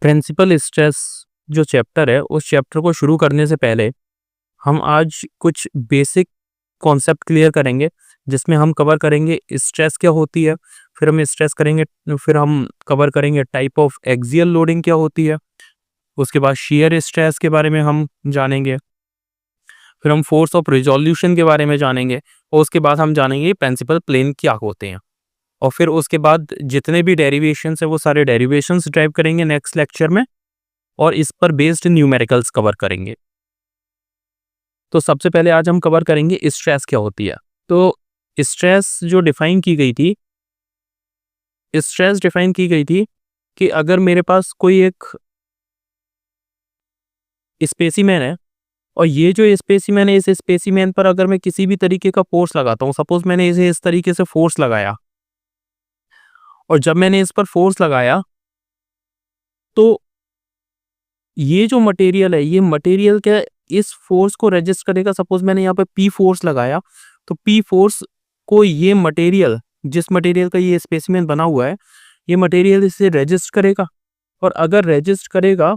Principal stress जो chapter है, उस चैप्टर को शुरू करने से पहले हम आज कुछ बेसिक कॉन्सेप्ट क्लियर करेंगे, जिसमें हम कवर करेंगे स्ट्रेस क्या होती है, फिर हम कवर करेंगे टाइप ऑफ एक्सियल लोडिंग क्या होती है, उसके बाद शियर स्ट्रेस के बारे में हम जानेंगे, फिर हम फोर्स ऑफ रिजोल्यूशन के बारे में जानेंगे, और उसके बाद हम जानेंगे प्रिंसिपल प्लेन क्या होते हैं। और फिर उसके बाद जितने भी डेरिवेशंस है वो सारे डेरिवेशंस ड्राइव करेंगे नेक्स्ट लेक्चर में, और इस पर बेस्ड न्यूमेरिकल्स कवर करेंगे। तो सबसे पहले आज हम कवर करेंगे स्ट्रेस क्या होती है। तो स्ट्रेस डिफाइन की गई थी कि अगर मेरे पास कोई एक स्पेसिमेन है, और ये जो स्पेसिमेन है, इस स्पेसिमेन पर अगर मैं किसी भी तरीके का फोर्स लगाता हूँ, सपोज मैंने इसे इस तरीके से फोर्स लगाया, और जब मैंने इस पर फोर्स लगाया तो ये जो मटेरियल है, ये मटेरियल क्या इस फोर्स को रेजिस्ट करेगा। सपोज मैंने यहाँ पे पी फोर्स लगाया, तो पी फोर्स को ये मटेरियल, जिस मटेरियल का ये स्पेसिमेन बना हुआ है, ये मटेरियल इसे रेजिस्ट करेगा। और अगर रेजिस्ट करेगा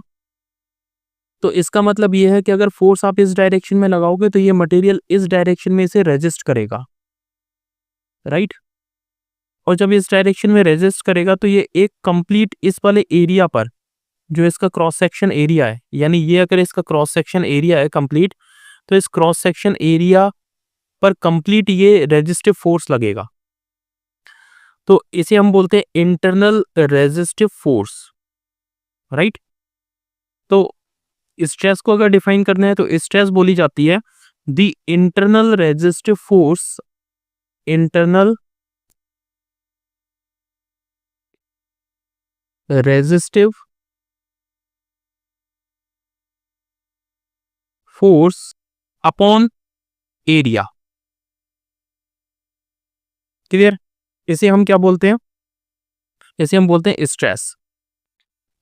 तो इसका मतलब ये है कि अगर फोर्स आप इस डायरेक्शन में लगाओगे तो ये मटेरियल इस डायरेक्शन में इसे रेजिस्ट करेगा, राइट। और जब इस डायरेक्शन में रेजिस्ट करेगा तो ये एक कंप्लीट इस वाले एरिया पर, जो इसका क्रॉस सेक्शन एरिया है, यानी ये अगर इसका क्रॉस सेक्शन एरिया है कंप्लीट, तो इस क्रॉस सेक्शन एरिया पर कंप्लीट ये रेजिस्टिव फोर्स लगेगा। तो इसे हम बोलते हैं इंटरनल रेजिस्टिव फोर्स, राइट। तो स्ट्रेस को अगर डिफाइन करना है तो स्ट्रेस बोली जाती है the internal resistive force, internal resistive force upon area. Clear. इसे हम क्या बोलते हैं? इसे हम बोलते हैं स्ट्रेस।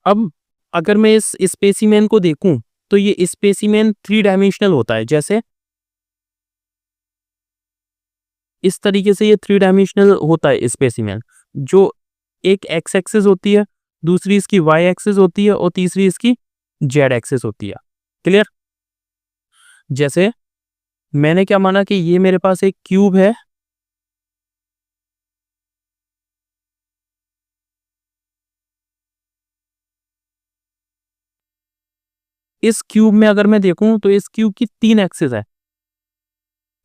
अब अगर मैं इस स्पेसिमेन को देखूं तो ये स्पेसिमेन 3 डायमेंशनल होता है। जैसे इस तरीके से ये 3 डायमेंशनल होता है स्पेसिमेन, जो एक एक्स एक्सिस होती है, दूसरी इसकी वाई एक्सिस होती है, और तीसरी इसकी जेड एक्सिस होती है। क्लियर। जैसे मैंने क्या माना कि ये मेरे पास एक क्यूब है, इस क्यूब में अगर मैं देखूं तो इस क्यूब की 3 एक्सिस है,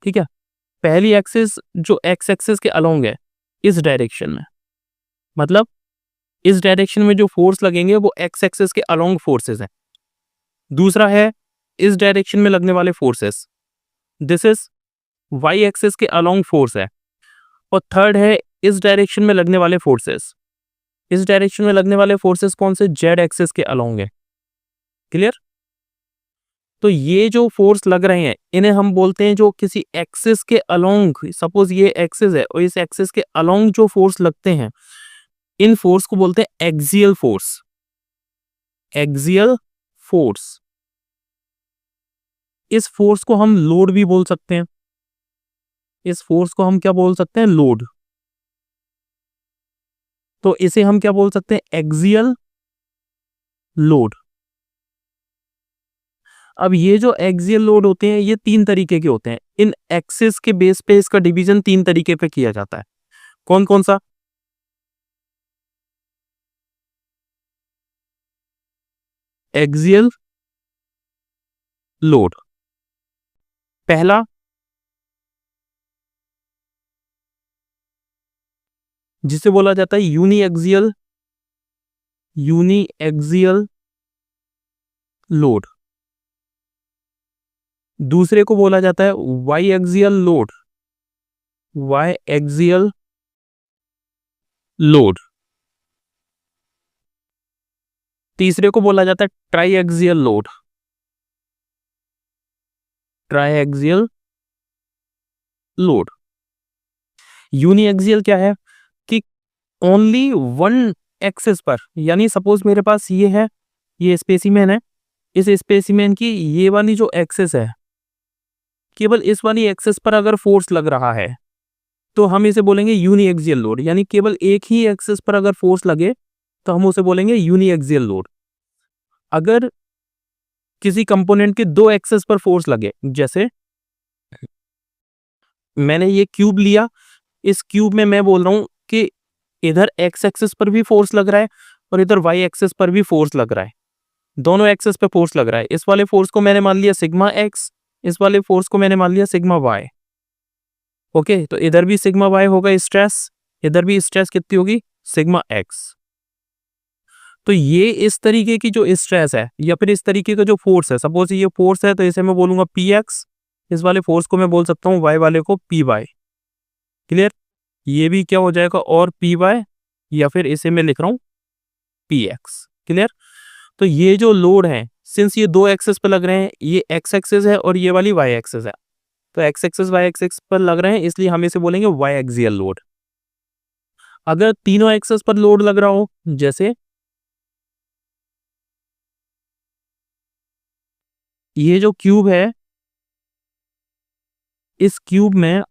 ठीक है। पहली एक्सिस जो एक्स एक्सिस के अलोंग है इस डायरेक्शन में, मतलब इस डायरेक्शन में जो फोर्स लगेंगे वो एक्स एक्सिस के अलोंग फोर्सेस हैं। दूसरा है इस डायरेक्शन में लगने वाले forces, this is y axis के अलोंग फोर्स है। और थर्ड है इस डायरेक्शन में लगने वाले फोर्सेस, इस डायरेक्शन में लगने वाले फोर्सेस कौन से? जेड एक्सिस के अलोंग है। क्लियर। तो ये जो फोर्स लग रहे हैं इन्हें हम बोलते हैं, जो किसी एक्सिस के अलोंग, सपोज ये एक्सिस है और इस एक्सिस के अलोंग जो फोर्स लगते हैं, इन फोर्स को बोलते हैं एक्सियल फोर्स। Axial force. इस फोर्स को हम लोड भी बोल सकते हैं। इस फोर्स को हम क्या बोल सकते हैं? लोड। तो इसे हम क्या बोल सकते हैं? Axial load. अब ये जो एक्सियल लोड होते हैं ये 3 तरीके के होते हैं। इन एक्सिस के बेस पे इसका डिवीजन 3 तरीके पे किया जाता है। कौन कौन सा? एक्सियल लोड पहला, जिसे बोला जाता है यूनी एक्सियल लोड। दूसरे को बोला जाता है biaxial load, biaxial load. तीसरे को बोला जाता है triaxial load, triaxial load. Uniaxial क्या है कि ओनली वन एक्सिस पर, यानी सपोज मेरे पास ये है, ये स्पेसिमेन है, इस स्पेसिमेन की ये वाली जो एक्सिस है, केवल इस वाली एक्सिस पर अगर फोर्स लग रहा है तो हम इसे बोलेंगे यूनी एक्सियल लोड। यानी केवल एक ही एक्सिस पर अगर फोर्स लगे तो हम उसे बोलेंगे यूनी एक्सियल लोड। अगर किसी कंपोनेंट के दो एक्सेस पर फोर्स लगे, जैसे मैंने ये क्यूब लिया, इस क्यूब में मैं बोल रहा हूं कि इधर एक्स एक्सेस पर भी फोर्स लग रहा है और इधर वाई एक्सेस पर भी फोर्स लग रहा है, दोनों एक्सेस पे फोर्स लग रहा है। इस वाले फोर्स को मैंने मान लिया सिग्मा एक्स, इस वाले फोर्स को मैंने मान लिया सिग्मा वाई। ओके, तो इधर भी सिग्मा वाई होगा स्ट्रेस, इधर भी स्ट्रेस कितनी होगी, सिग्मा एक्स। तो ये इस तरीके की जो स्ट्रेस है या फिर इस तरीके का जो फोर्स है, सपोज ये फोर्स है तो इसे मैं बोलूंगा पी एक्स, इस वाले फोर्स को मैं बोल सकता हूँ वाई वाले को पी वाई। क्लियर? ये भी क्या हो जाएगा, और पी वाई, या फिर इसे मैं लिख रहा हूँ पी एक्स। क्लियर? तो ये जो लोड है, सिंस ये दो एक्सेस पर लग रहे हैं, ये एक्स एक्सेस है और ये वाली वाई एक्सेस है, तो एक्स एक्सेस वाई एक्सेस पर लग रहे हैं, इसलिए हम इसे बोलेंगे वाई एक्सियल लोड। अगर तीनों एक्सेस पर लोड लग रहा हो, जैसे ये जो क्यूब है, इस क्यूब में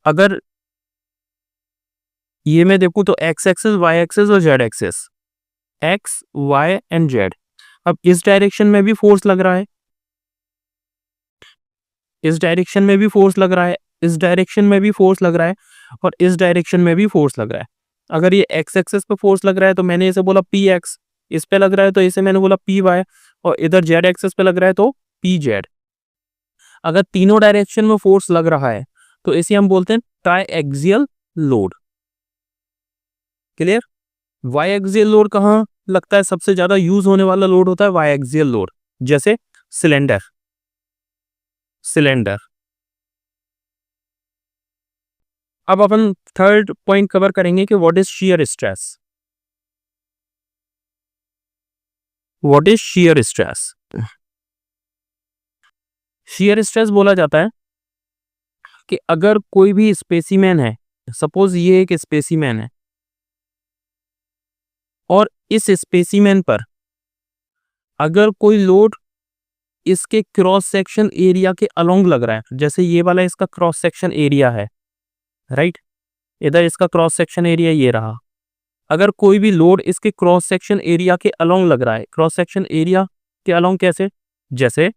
अगर ये मैं देखूं तो एक्स एक्सेस वाई एक्सेस और z axes, x y and z. अब इस डायरेक्शन में भी फोर्स लग रहा है, इस डायरेक्शन में भी फोर्स लग रहा है, इस डायरेक्शन में भी फोर्स लग रहा है, और इस डायरेक्शन में भी फोर्स लग रहा है। अगर ये एक्स एक्सेस पे फोर्स लग रहा है तो मैंने इसे बोला पी एक्स, इस पे लग रहा है तो इसे मैंने बोला पी वाई, और इधर जेड एक्सेस पे लग रहा है तो पी जेड। अगर तीनों डायरेक्शन में फोर्स लग रहा है तो इसे हम बोलते हैं triaxial load. Clear? Biaxial load कहाँ लगता है, सबसे ज्यादा यूज होने वाला लोड होता है वाई एक्सियल लोड, जैसे सिलेंडर। सिलेंडर। अब अपन थर्ड पॉइंट कवर करेंगे कि what is shear stress. What is shear stress? Shear stress बोला जाता है कि अगर कोई भी स्पेसिमेन है, सपोज ये एक स्पेसिमेन है और इस स्पेसिमेन पर अगर कोई लोड इसके क्रॉस सेक्शन एरिया के अलोंग लग रहा है, जैसे ये वाला इसका क्रॉस सेक्शन एरिया है, राइट, इधर इसका क्रॉस सेक्शन एरिया ये रहा। अगर कोई भी लोड इसके क्रॉस सेक्शन एरिया के अलोंग लग रहा है, क्रॉस सेक्शन एरिया के अलोंग कैसे, जैसे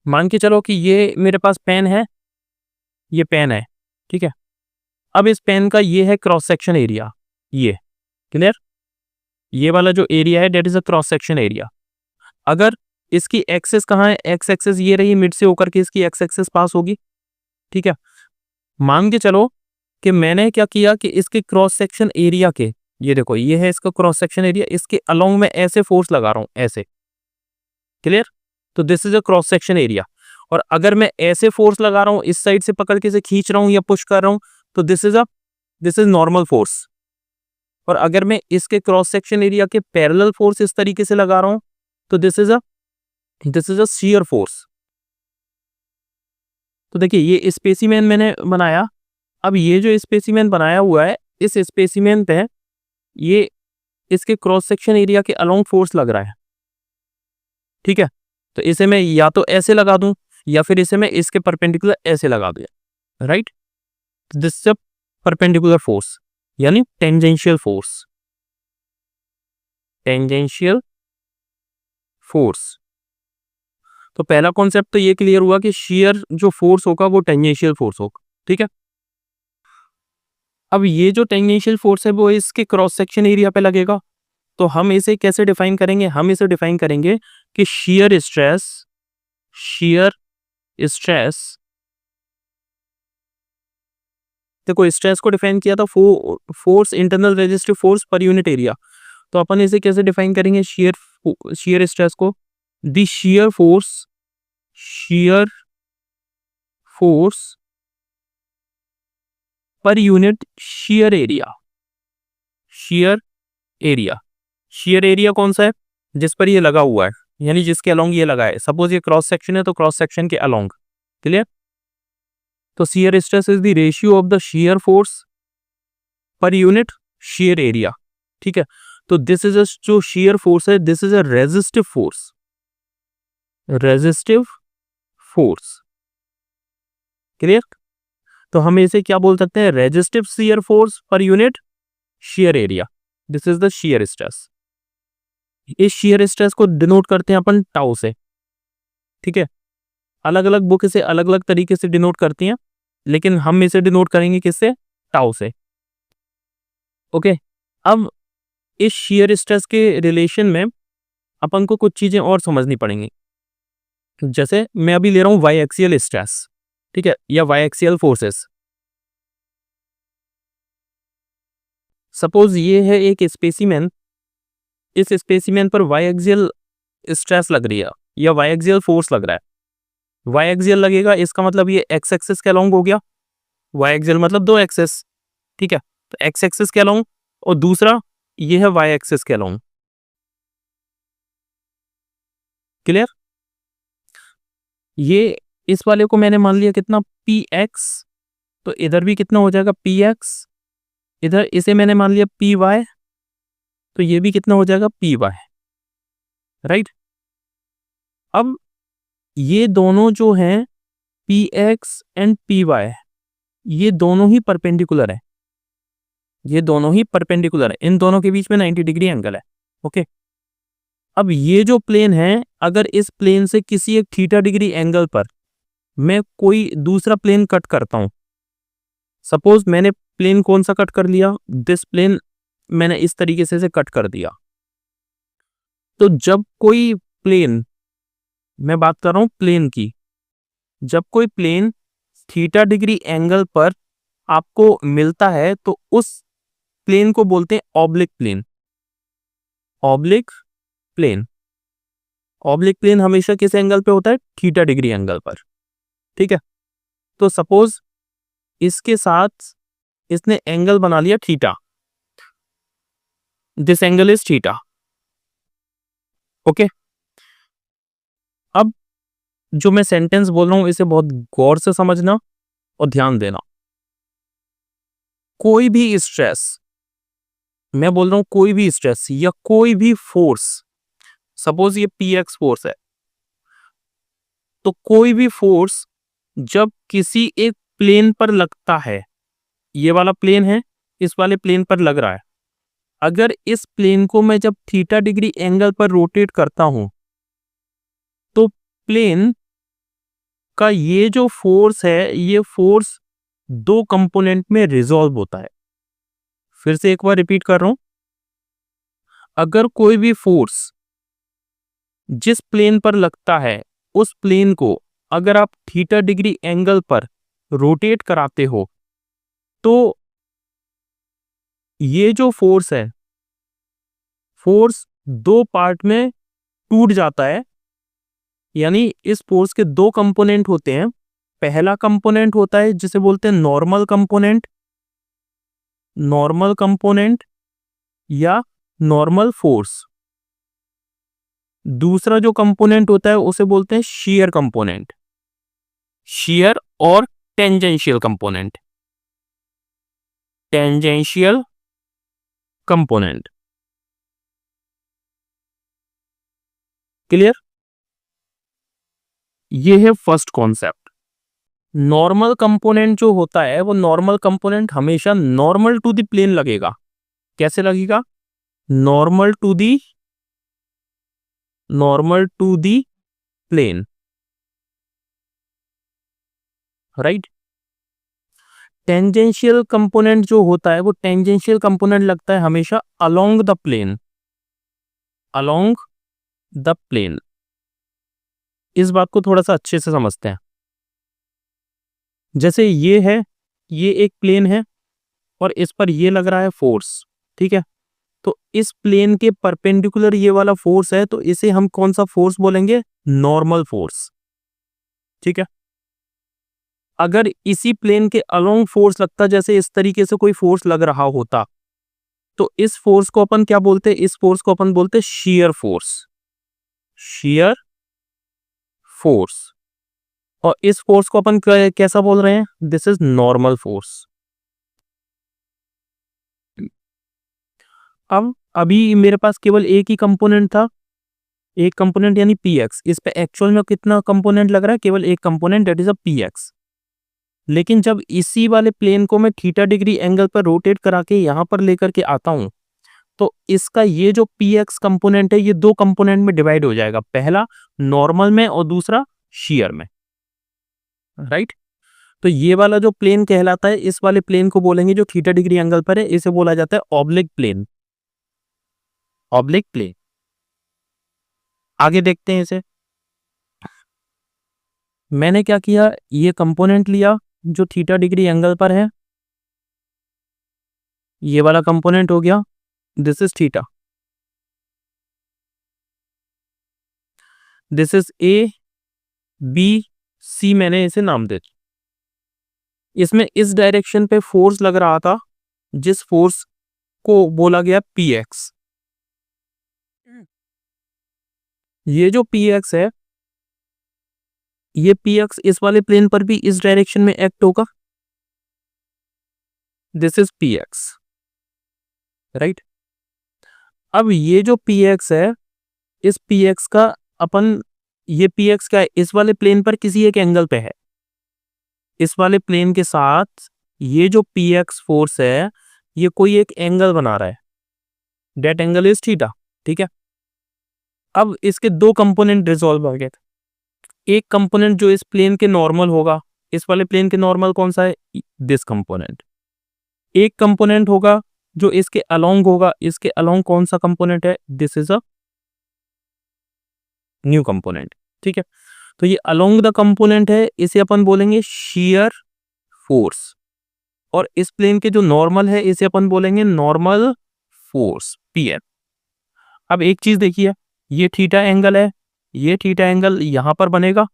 मान के चलो कि ये मेरे पास पेन है, ये पेन है, ठीक है। अब इस पेन का ये है क्रॉस सेक्शन एरिया, ये। क्लियर? ये वाला जो एरिया है that is a cross section area. अगर इसकी एक्सेस कहाँ है, एक्स एक्सेस ये रही, मिड से होकर के इसकी एक्स एक्सेस पास होगी, ठीक है। मान के चलो कि मैंने क्या किया कि इसके क्रॉस सेक्शन एरिया के, ये देखो ये है इसका क्रॉस सेक्शन एरिया, इसके अलोंग में ऐसे फोर्स लगा रहा हूं, ऐसे। क्लियर? तो this is a cross section area. और अगर मैं ऐसे फोर्स लगा रहा हूं, इस साइड से पकड़ के इसे खींच रहा हूं या पुश कर रहा हूं, तो दिस इज नॉर्मल फोर्स। और अगर मैं इसके क्रॉस सेक्शन एरिया के पैरेलल फोर्स इस तरीके से लगा रहा हूं, तो this is a shear force. तो देखिए ये स्पेसिमेन मैंने बनाया। अब ये जो स्पेसिमेन बनाया हुआ है, इस स्पेसिमेन पे ये इसके क्रॉस सेक्शन एरिया के अलोंग फोर्स लग रहा है, ठीक है। तो इसे मैं या तो ऐसे लगा दूं या फिर इसे मैं इसके परपेंडिकुलर ऐसे लगा दूं, right. This is a perpendicular force, यानी टेंजेंशियल फोर्स। Tangential force. तो पहला कॉन्सेप्ट तो ये क्लियर हुआ कि शियर जो फोर्स होगा वो टेंजेंशियल फोर्स होगा, ठीक है। अब ये जो टेंजेंशियल फोर्स है वो इसके क्रॉस सेक्शन एरिया पे लगेगा, तो हम इसे कैसे डिफाइन करेंगे, हम इसे डिफाइन करेंगे कि शियर स्ट्रेस देखो स्ट्रेस को डिफाइन किया था force internal resistive force per unit area. तो अपन इसे कैसे डिफाइन करेंगे, शियर स्ट्रेस को, the shear force per unit shear area. Shear area, shear area कौन सा है, जिस पर ये लगा हुआ है, यानी जिसके अलोंग ये लगा है। सपोज ये क्रॉस सेक्शन है तो क्रॉस सेक्शन के अलोंग। क्लियर? तो shear stress is the ratio of the shear force per unit shear area, ठीक है। तो दिस इज जो शियर फोर्स है, this is a resistive force. Resistive force. Clear? तो हम इसे क्या बोल सकते हैं, resistive shear force per unit shear area, this is the shear stress. इस shear स्ट्रेस को डिनोट करते हैं अपन टाउ से, ठीक है। अलग अलग बुक इसे अलग अलग तरीके से डिनोट करती हैं, लेकिन हम इसे डिनोट करेंगे किससे? टाउ से, ओके। अब इस shear स्ट्रेस के रिलेशन में अपन को कुछ चीजें और समझनी पड़ेंगी। जैसे मैं अभी ले रहा हूं वाई एक्सियल स्ट्रेस, ठीक है, या वाई एक्सियल फोर्सेस। सपोज ये है एक स्पेसिमेन, इस स्पेसिमेन पर वाई एक्सियल स्ट्रेस लग रही है या वाई एक्सियल फोर्स लग रहा है। वाई एक्सियल लगेगा, इसका मतलब ये एक्स एक्सिस के अलोंग हो गया। वाई एक्सियल मतलब दो एक्सिस, ठीक है, तो एक्स एक्सिस के अलोंग, और दूसरा ये है वाई एक्सिस के अलोंग। क्लियर? ये इस वाले को मैंने मान लिया कितना, पी एक्स, तो इधर भी कितना हो जाएगा, पी एक्स। इधर इसे मैंने मान लिया पी वाई, तो ये भी कितना हो जाएगा, पी वाई, राइट। अब ये दोनों जो हैं P x and P y, ये दोनों ही परपेंडिकुलर है, ये दोनों ही परपेंडिकुलर है, इन दोनों के बीच में 90 डिग्री एंगल है, ओके। अब ये जो प्लेन है, अगर इस प्लेन से किसी एक थीटा डिग्री एंगल पर मैं कोई दूसरा प्लेन कट करता हूं, सपोज मैंने प्लेन कौन सा कट कर लिया, दिस प्लेन मैंने इस तरीके से कट कर दिया, तो जब कोई प्लेन, मैं बात कर रहा हूं प्लेन की, जब कोई प्लेन थीटा डिग्री एंगल पर आपको मिलता है तो उस प्लेन को बोलते हैं oblique plane. Oblique plane, oblique plane हमेशा किस एंगल पे होता है, थीटा डिग्री एंगल पर, ठीक है। तो सपोज इसके साथ इसने एंगल बना लिया theta, this angle is theta, okay. अब जो मैं सेंटेंस बोल रहा हूं इसे बहुत गौर से समझना और ध्यान देना। कोई भी स्ट्रेस, मैं बोल रहा हूं कोई भी स्ट्रेस या कोई भी फोर्स, सपोज ये पी एक्स फोर्स है, तो कोई भी फोर्स जब किसी एक प्लेन पर लगता है, ये वाला प्लेन है, इस वाले प्लेन पर लग रहा है, अगर इस प्लेन को मैं जब थीटा डिग्री एंगल पर रोटेट करता हूं, तो प्लेन का ये जो फोर्स है, ये फोर्स दो कंपोनेंट में रिजॉल्व होता है। फिर से एक बार रिपीट कर रहा हूं, अगर कोई भी फोर्स जिस प्लेन पर लगता है, उस प्लेन को अगर आप थीटा डिग्री एंगल पर रोटेट कराते हो, तो ये जो फोर्स है, फोर्स दो पार्ट में टूट जाता है। यानी इस फोर्स के दो कंपोनेंट होते हैं। पहला कंपोनेंट होता है जिसे बोलते हैं नॉर्मल कंपोनेंट, नॉर्मल कंपोनेंट या नॉर्मल फोर्स। दूसरा जो कंपोनेंट होता है उसे बोलते हैं शीयर कंपोनेंट, शीयर और tangential component, tangential component. Clear? ये है फर्स्ट कॉन्सेप्ट। नॉर्मल कंपोनेंट जो होता है, वो नॉर्मल कंपोनेंट हमेशा नॉर्मल टू द प्लेन लगेगा। कैसे लगेगा? Normal to the, normal to the plane, right. Tangential component जो होता है, वो टेंजेंशियल कंपोनेंट लगता है हमेशा along the plane, along the plane. इस बात को थोड़ा सा अच्छे से समझते हैं। जैसे ये है, ये एक प्लेन है और इस पर ये लग रहा है फोर्स, ठीक है। तो इस प्लेन के परपेंडिकुलर ये वाला फोर्स है, तो इसे हम कौन सा फोर्स बोलेंगे? नॉर्मल फोर्स, ठीक है। अगर इसी प्लेन के अलोंग फोर्स लगता, जैसे इस तरीके से कोई फोर्स लग रहा होता, तो इस फोर्स को अपन क्या बोलते हैं? इस फोर्स को अपन बोलते हैं शीयर फोर्स, शीयर फोर्स। और इस फोर्स को अपन कैसा बोल रहे हैं? This is normal force. अब अभी मेरे पास केवल एक ही कंपोनेंट था, एक कंपोनेंट यानी पी एक्स। इस पे एक्चुअल में कितना कंपोनेंट लग रहा है? केवल एक component, that is a P x. लेकिन जब इसी वाले प्लेन को मैं थीटा डिग्री एंगल पर रोटेट करा के यहाँ पर लेकर के आता हूँ, तो इसका ये जो पी एक्स कंपोनेंट है ये दो कंपोनेंट में डिवाइड हो जाएगा, पहला नॉर्मल में और दूसरा शेयर में, राइट। तो ये वाला जो प्लेन कहलाता है, इस वाले प्लेन को बोलेंगे जो थीटा डिग्री एंगल पर है, इसे बोला जाता है ऑब्लिक प्लेन, ऑब्लिक प्लेन। आगे देखते हैं इसे। मैंने क्या किया, ये कंपोनेंट लिया जो थीटा डिग्री एंगल पर है, ये वाला कंपोनेंट हो गया, this is theta, this is A B C, मैंने इसे नाम दे। इसमें इस डायरेक्शन पे फोर्स लग रहा था जिस फोर्स को बोला गया पी एक्स। ये जो पी एक्स है, ये पी एक्स इस वाले प्लेन पर भी इस डायरेक्शन में एक्ट होगा, this is P x, right. अब ये जो पी एक्स है, इस पी एक्स का अपन, ये पी एक्स क्या है, इस वाले प्लेन पर किसी एक एंगल पे है, इस वाले प्लेन के साथ ये जो पी एक्स फोर्स है ये कोई एक एंगल बना रहा है, डेट एंगल इज थीटा, ठीक है। अब इसके दो कंपोनेंट रिजॉल्व हो गए। एक कंपोनेंट जो इस प्लेन के नॉर्मल होगा, इस वाले प्लेन के नॉर्मल कौन सा है, दिस कंपोनेंट। एक कंपोनेंट होगा जो इसके अलोंग होगा, इसके अलोंग कौन सा कंपोनेंट है, this is a new component, ठीक है। तो ये अलोंग द कंपोनेंट है, इसे अपन बोलेंगे शेयर फोर्स, और इस प्लेन के जो नॉर्मल है इसे अपन बोलेंगे नॉर्मल फोर्स पी एन। अब एक चीज देखिए, ये थीटा एंगल है, ये थीटा एंगल यहां पर बनेगा।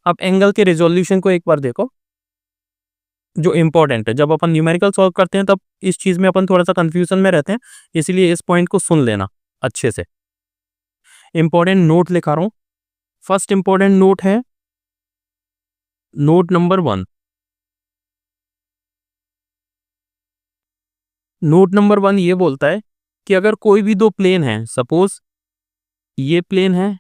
अब एंगल के रिजोल्यूशन को एक बार देखो, जो इंपॉर्टेंट है, जब अपन न्यूमेरिकल सॉल्व करते हैं तब इस चीज में अपन थोड़ा सा कंफ्यूजन में रहते हैं, इसलिए इस पॉइंट को सुन लेना अच्छे से। इंपॉर्टेंट नोट लिखा रहा हूं। फर्स्ट इंपॉर्टेंट नोट है नोट नंबर 1। नोट नंबर 1 ये बोलता है कि अगर कोई भी दो प्लेन है, सपोज ये प्लेन है,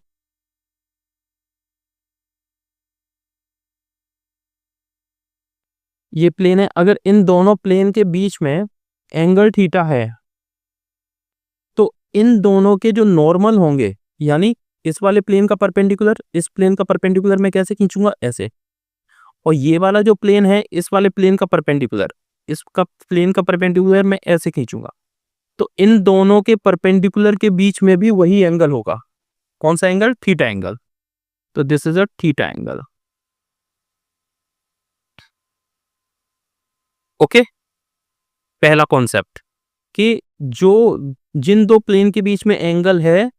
ये प्लेन है, अगर इन दोनों प्लेन के बीच में एंगल थीटा है, तो इन दोनों के जो नॉर्मल होंगे, यानी इस वाले प्लेन का परपेंडिकुलर, इस प्लेन का परपेंडिकुलर मैं कैसे खींचूंगा, ऐसे, और ये वाला जो प्लेन है इस वाले प्लेन का परपेंडिकुलर, इसका प्लेन का परपेंडिकुलर मैं ऐसे खींचूंगा, तो इन दोनों के परपेंडिकुलर के बीच में भी वही एंगल होगा, कौन सा एंगल, थीटा एंगल। तो this is a theta angle, okay. पहला कॉन्सेप्ट कि जो जिन दो प्लेन के बीच में एंगल है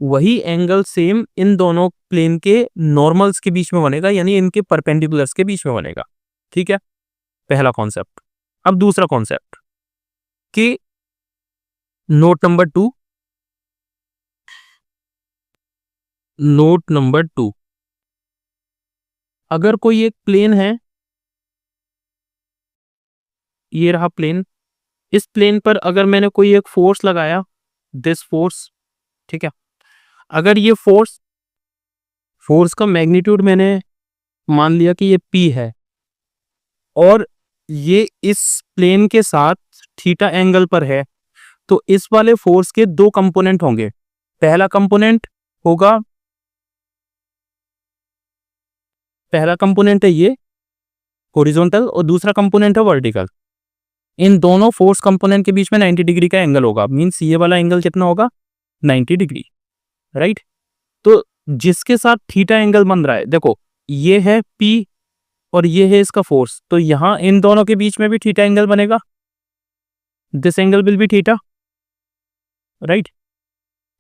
वही एंगल सेम इन दोनों प्लेन के नॉर्मल्स के बीच में बनेगा, यानी इनके परपेंडिकुलर्स के बीच में बनेगा, ठीक है, पहला कॉन्सेप्ट। अब दूसरा कॉन्सेप्ट कि नोट नंबर 2, नोट नंबर 2, अगर कोई एक प्लेन है, ये रहा प्लेन, इस प्लेन पर अगर मैंने कोई एक फोर्स लगाया, दिस फोर्स, ठीक है, अगर ये फोर्स, फोर्स का मैग्नीट्यूड मैंने मान लिया कि ये P है, और ये इस प्लेन के साथ थीटा एंगल पर है, तो इस वाले फोर्स के दो कंपोनेंट होंगे। पहला कंपोनेंट होगा, पहला कंपोनेंट है ये हॉरिजॉन्टल और दूसरा कंपोनेंट है वर्टिकल। इन दोनों फोर्स कंपोनेंट के बीच में 90 डिग्री का एंगल होगा, मींस ये वाला एंगल कितना होगा, 90 डिग्री, राइट। तो जिसके साथ थीटा एंगल बन रहा है, देखो ये है P और ये है इसका फोर्स, तो यहां इन दोनों के बीच में भी थीटा एंगल बनेगा, this angle will be theta, right.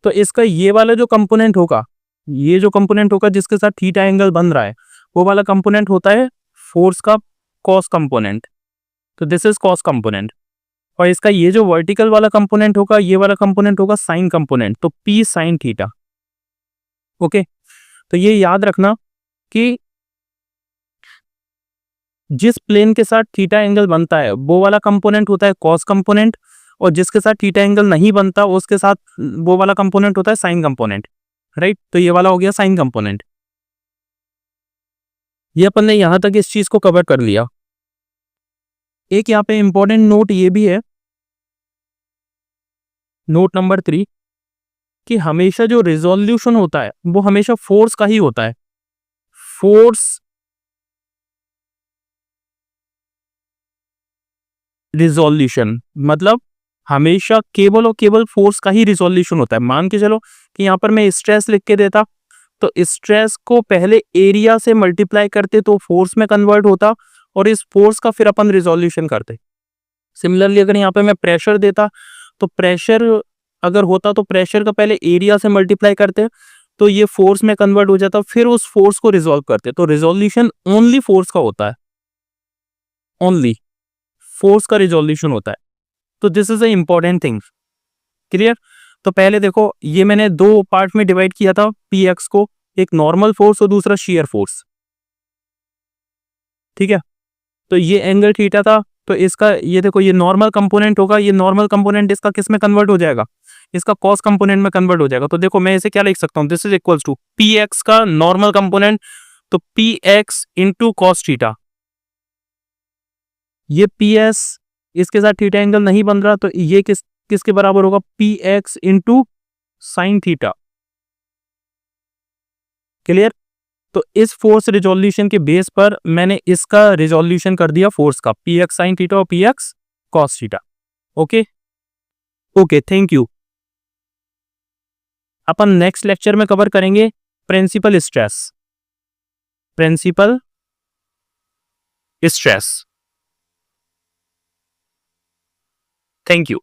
तो इसका ये वाला जो कंपोनेंट होगा, ये जो कंपोनेंट होगा जिसके साथ थीटा एंगल बन रहा है, वो वाला कंपोनेंट होता है फोर्स का कॉस कंपोनेंट, तो दिस इज कॉस कंपोनेंट। और इसका ये जो वर्टिकल वाला कंपोनेंट होगा, ये वाला कंपोनेंट होगा साइन कंपोनेंट, तो P साइन थीटा, ओके। तो ये याद रखना कि जिस प्लेन के साथ थीटा एंगल बनता है वो वाला कंपोनेंट होता है कॉस कंपोनेंट, और जिसके साथ थीटा एंगल नहीं बनता उसके साथ वो वाला कंपोनेंट होता है साइन कंपोनेंट, राइट। तो ये वाला हो गया साइन कंपोनेंट। ये अपन ने यहां तक इस चीज को कवर कर लिया। एक यहाँ पे इंपॉर्टेंट नोट ये भी है, नोट नंबर 3, कि हमेशा जो रिजोल्यूशन होता है वो हमेशा फोर्स का ही होता है। फोर्स रिजोल्यूशन मतलब हमेशा केवल और केवल फोर्स का ही रिजोल्यूशन होता है। मान के चलो कि यहाँ पर मैं स्ट्रेस लिख के देता, तो स्ट्रेस को पहले एरिया से मल्टीप्लाई करते तो फोर्स में कन्वर्ट होता, और इस फोर्स का फिर अपन रिजोल्यूशन करते। सिमिलरली अगर यहाँ पे मैं प्रेशर देता, तो प्रेशर अगर होता तो प्रेशर का पहले एरिया से मल्टीप्लाई करते, तो ये फोर्स में कन्वर्ट हो जाता, फिर उस फोर्स को रिजोल्व करते। तो रिजोल्यूशन ओनली फोर्स का होता है, ओनली फोर्स का रिजोल्यूशन होता है। तो this is a important thing. Clear? तो पहले देखो, ये मैंने दो पार्ट में डिवाइड किया था पी एक्स को, एक नॉर्मल फोर्स और दूसरा शेयर फोर्स। ठीक है, तो ये एंगल थीटा था, तो इसका ये देखो ये नॉर्मल कंपोनेंट होगा, ये नॉर्मल कंपोनेंट इसका किस में कन्वर्ट हो जाएगा, इसका कॉस कंपोनेंट में कन्वर्ट हो जाएगा। तो देखो मैं इसे क्या लिख सकता हूं, this is equals to P x का नॉर्मल कंपोनेंट, तो P x into cos theta. ये पी एस इसके साथ थीटा एंगल नहीं बन रहा, तो ये किसके बराबर होगा, P x into sine theta. Clear? तो इस फोर्स रिजोल्यूशन के बेस पर मैंने इसका रिजोल्यूशन कर दिया फोर्स का, पी एक्स साइन थीटा और P x cos theta. Okay okay, thank you. अपन नेक्स्ट लेक्चर में कवर करेंगे principal stress, principal stress. Thank you.